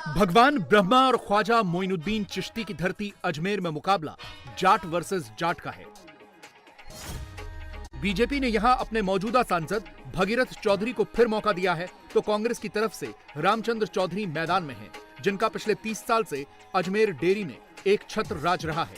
भगवान ब्रह्मा और ख्वाजा मोइनुद्दीन चिश्ती की धरती अजमेर में मुकाबला जाट वर्सेस जाट का है। बीजेपी ने यहां अपने मौजूदा सांसद भगीरथ चौधरी को फिर मौका दिया है, तो कांग्रेस की तरफ से रामचंद्र चौधरी मैदान में हैं, जिनका पिछले 30 साल से अजमेर डेयरी में एक छत्र राज रहा है।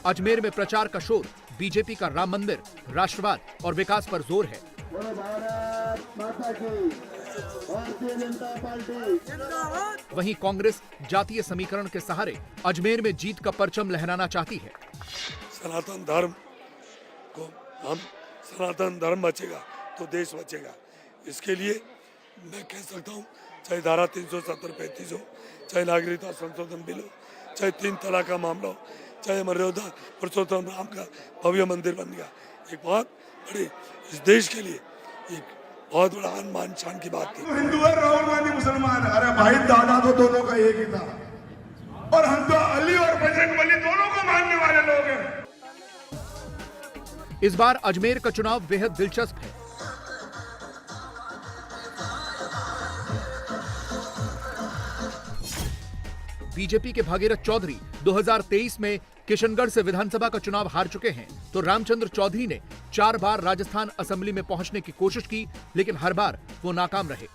अजमेर में प्रचार का शोर, बीजेपी का राम मंदिर, राष्ट्रवाद और विकास पर जोर है। वहीं कांग्रेस जातीय समीकरण के सहारे अजमेर में जीत का परचम लहराना चाहती है। सनातन धर्म बचेगा तो देश बचेगा। इसके लिए मैं कह सकता हूँ, चाहे धारा 370-35 हो, चाहे नागरिकता संशोधन बिल हो, चाहे 3 तलाक का मामला हो, चाहे मर्यादा पुरुषोत्तम राम का भव्य मंदिर बन गया, एक बहुत बड़ी इस देश के लिए एक बहुत बड़ा मान शान की बात थी। हिंदू है, राहुल गांधी मुसलमान है। अरे भाई, दादा तो दोनों का एक ही था, और हम तो अली और बजरंगबली दोनों को मानने वाले लोग हैं। इस बार अजमेर का चुनाव बेहद दिलचस्प है। बीजेपी के भगीरथ चौधरी 2023 में किशनगढ़ से विधानसभा का चुनाव हार चुके हैं, तो रामचंद्र चौधरी ने 4 बार राजस्थान असेंबली में पहुंचने की कोशिश की, लेकिन हर बार वो नाकाम रहे।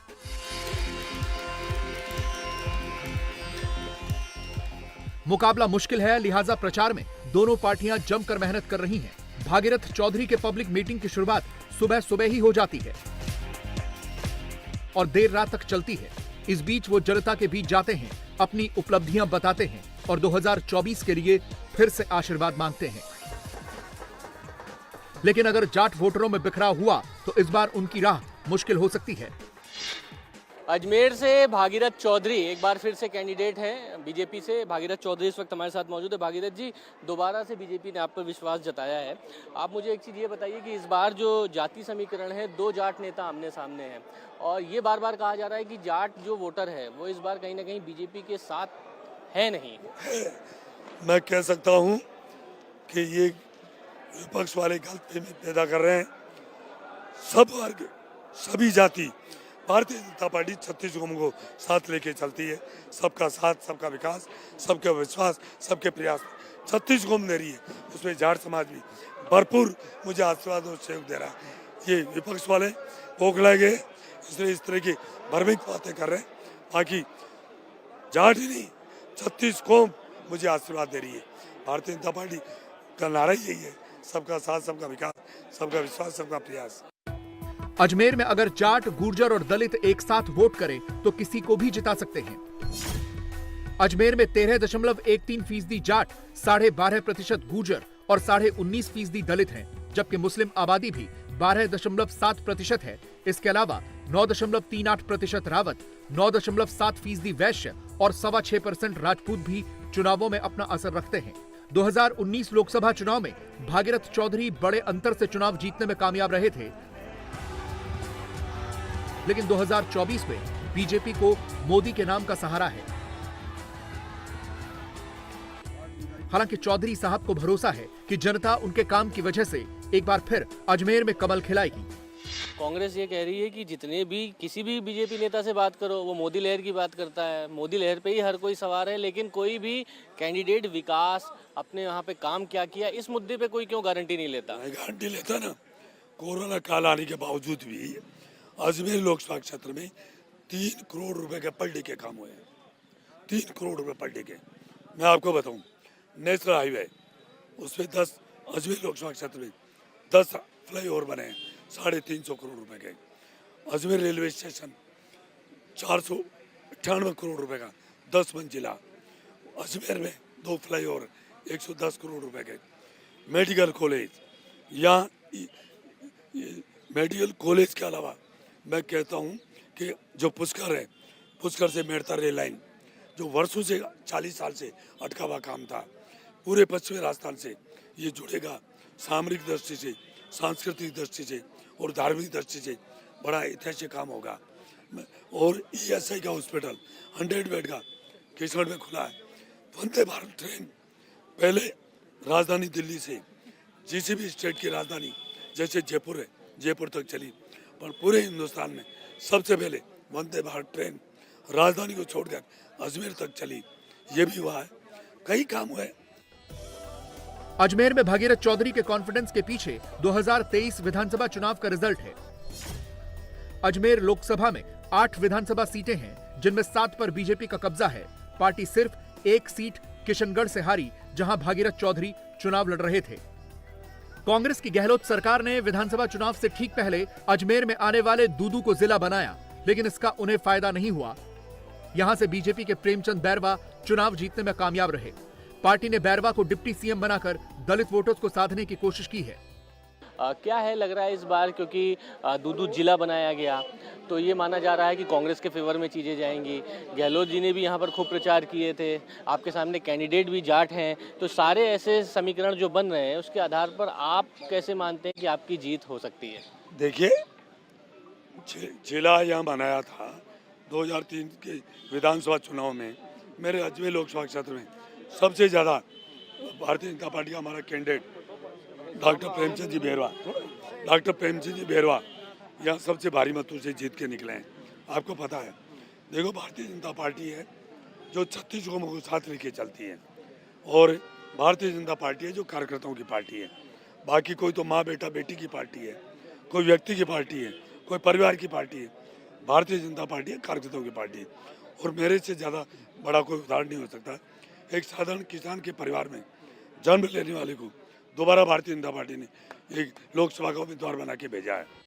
मुकाबला मुश्किल है, लिहाजा प्रचार में दोनों पार्टियां जमकर मेहनत कर रही हैं। भगीरथ चौधरी के पब्लिक मीटिंग की शुरुआत सुबह सुबह ही हो जाती है और देर रात तक चलती है। इस बीच वो जनता के बीच जाते हैं, अपनी उपलब्धियां बताते हैं और 2024 के लिए फिर से आशीर्वाद मांगते हैं। लेकिन अगर जाट वोटरों में बिखराव हुआ तो इस बार उनकी राह मुश्किल हो सकती है। अजमेर से भागीरथ चौधरी एक बार फिर से कैंडिडेट हैं बीजेपी से। भागीरथ चौधरी इस वक्त हमारे साथ मौजूद है। भागीरथ जी, दोबारा से बीजेपी ने आप पर विश्वास जताया है। आप मुझे एक चीज़ ये बताइए कि इस बार जो जाति समीकरण है, 2 जाट नेता आमने सामने हैं और ये बार बार कहा जा रहा है कि जाट जो वोटर है वो इस बार कहीं ना कहीं बीजेपी के साथ है नहीं। मैं कह सकता हूँ कि ये विपक्ष वाले गलतफहमी पैदा कर रहे हैं। सब वर्ग, सभी जाति, भारतीय जनता पार्टी छत्तीसगढ़ को साथ लेके चलती है। सबका साथ, सबका विकास, सबका विश्वास, सबके प्रयास छत्तीसगढ़ दे रही है। उसमें जाट समाज भी भरपूर मुझे आशीर्वाद और सहयोग दे रहा है। ये विपक्ष वाले पोखला गए, इसलिए इस तरह की भ्रमिक बातें कर रहे हैं। बाकी जाट ही नहीं, छत्तीसगढ़ मुझे आशीर्वाद दे रही है। भारतीय जनता पार्टी का नारा यही है, सबका साथ, सबका विकास, सबका विश्वास, सबका प्रयास। अजमेर में अगर जाट, गुर्जर और दलित एक साथ वोट करें तो किसी को भी जिता सकते हैं। अजमेर में 13.13% जाट, 12.5% गुर्जर और 19.5% दलित हैं, जबकि मुस्लिम आबादी भी 12.7% है। इसके अलावा 9.38% रावत, 9.7% वैश्य और 6.25% राजपूत भी चुनावों में अपना असर रखते हैं। 2019 लोकसभा चुनाव में भागीरथ चौधरी बड़े अंतर से चुनाव जीतने में कामयाब रहे थे, लेकिन 2024 में बीजेपी को मोदी के नाम का सहारा है। हालांकि चौधरी साहब को भरोसा है कि जनता उनके काम की वजह से एक बार फिर अजमेर में कमल खिलाएगी। कांग्रेस ये कह रही है कि जितने भी किसी भी बीजेपी नेता से बात करो, वो मोदी लहर की बात करता है, मोदी लहर पे ही हर कोई सवार है, लेकिन कोई भी कैंडिडेट विकास, अपने यहाँ पे काम क्या किया, इस मुद्दे पे कोई क्यों गारंटी नहीं लेता? गारंटी लेता ना। कोरोना काल आने के बावजूद भी अजमेर लोकसभा क्षेत्र में 3 करोड़ रुपए के पर डे के काम हुए हैं। 3 करोड़ रुपए पर डे के। मैं आपको बताऊं, नेशनल हाईवे उसमें 10 अजमेर लोकसभा क्षेत्र में 10 फ्लाईओवर बने हैं, 350 करोड़ रुपए के। अजमेर रेलवे स्टेशन 498 करोड़ रुपए का 10 मंजिला। अजमेर में 2 फ्लाईओवर 110 करोड़ रुपए के। मेडिकल कॉलेज, यहाँ मेडिकल कॉलेज के अलावा मैं कहता हूँ कि जो पुष्कर है, पुष्कर से मेड़ता रेल लाइन जो वर्षों से 40 साल से अटका हुआ काम था, पूरे पश्चिमी राजस्थान से ये जुड़ेगा। सामरिक दृष्टि से, सांस्कृतिक दृष्टि से और धार्मिक दृष्टि से बड़ा ऐतिहासिक काम होगा। और ESI का हॉस्पिटल 100 बेड का किशनगढ़ में खुला है। वंदे भारत ट्रेन पहले राजधानी दिल्ली से जिस भी स्टेट की राजधानी जैसे जयपुर है, जयपुर तक चली, पर पूरे हिंदुस्तान में सबसे पहले वंदे भारत ट्रेन राजधानी को छोड़कर अजमेर तक चली। ये भी हुआ है, कई काम हुए। अजमेर में भागीरथ चौधरी के कॉन्फिडेंस के पीछे 2023 विधानसभा चुनाव का रिजल्ट है। अजमेर लोकसभा में 8 विधानसभा सीटें हैं, जिनमें 7 पर बीजेपी का कब्जा है। पार्टी सिर्फ एक सीट किशनगढ़ से हारी, जहां भागीरथ चौधरी चुनाव लड़ रहे थे। कांग्रेस की गहलोत सरकार ने विधानसभा चुनाव से ठीक पहले अजमेर में आने वाले दूदू को जिला बनाया, लेकिन इसका उन्हें फायदा नहीं हुआ। यहां से बीजेपी के प्रेमचंद बैरवा चुनाव जीतने में कामयाब रहे। पार्टी ने बैरवा को डिप्टी सीएम बनाकर दलित वोटर्स को साधने की कोशिश की है। क्या है लग रहा है इस बार, क्योंकि दूदू जिला बनाया गया तो ये माना जा रहा है कि कांग्रेस के फेवर में चीज़ें जाएंगी। गहलोत जी ने भी यहाँ पर खूब प्रचार किए थे, आपके सामने कैंडिडेट भी जाट हैं, तो सारे ऐसे समीकरण जो बन रहे हैं उसके आधार पर आप कैसे मानते हैं कि आपकी जीत हो सकती है? देखिए, जिला यहाँ बनाया था 2003 के विधानसभा चुनाव में। मेरे अजमेर लोकसभा क्षेत्र में सबसे ज़्यादा भारतीय जनता पार्टी का हमारा कैंडिडेट डॉक्टर प्रेमचंद जी बैरवा यहाँ सबसे भारी मतों से जीत के निकले हैं। आपको पता है, देखो, भारतीय जनता पार्टी है जो 36 कौमों को साथ लेके चलती है, और भारतीय जनता पार्टी है जो कार्यकर्ताओं की पार्टी है। बाकी कोई तो माँ बेटा बेटी की पार्टी है, कोई व्यक्ति की पार्टी है, कोई परिवार की पार्टी है। भारतीय जनता पार्टी है कार्यकर्ताओं की पार्टी है। और मेरे से ज़्यादा बड़ा कोई उदाहरण नहीं हो सकता। एक साधारण किसान के परिवार में जन्म लेने वाले को दोबारा भारतीय जनता पार्टी ने एक लोकसभा का उम्मीदवार बना के भेजा है।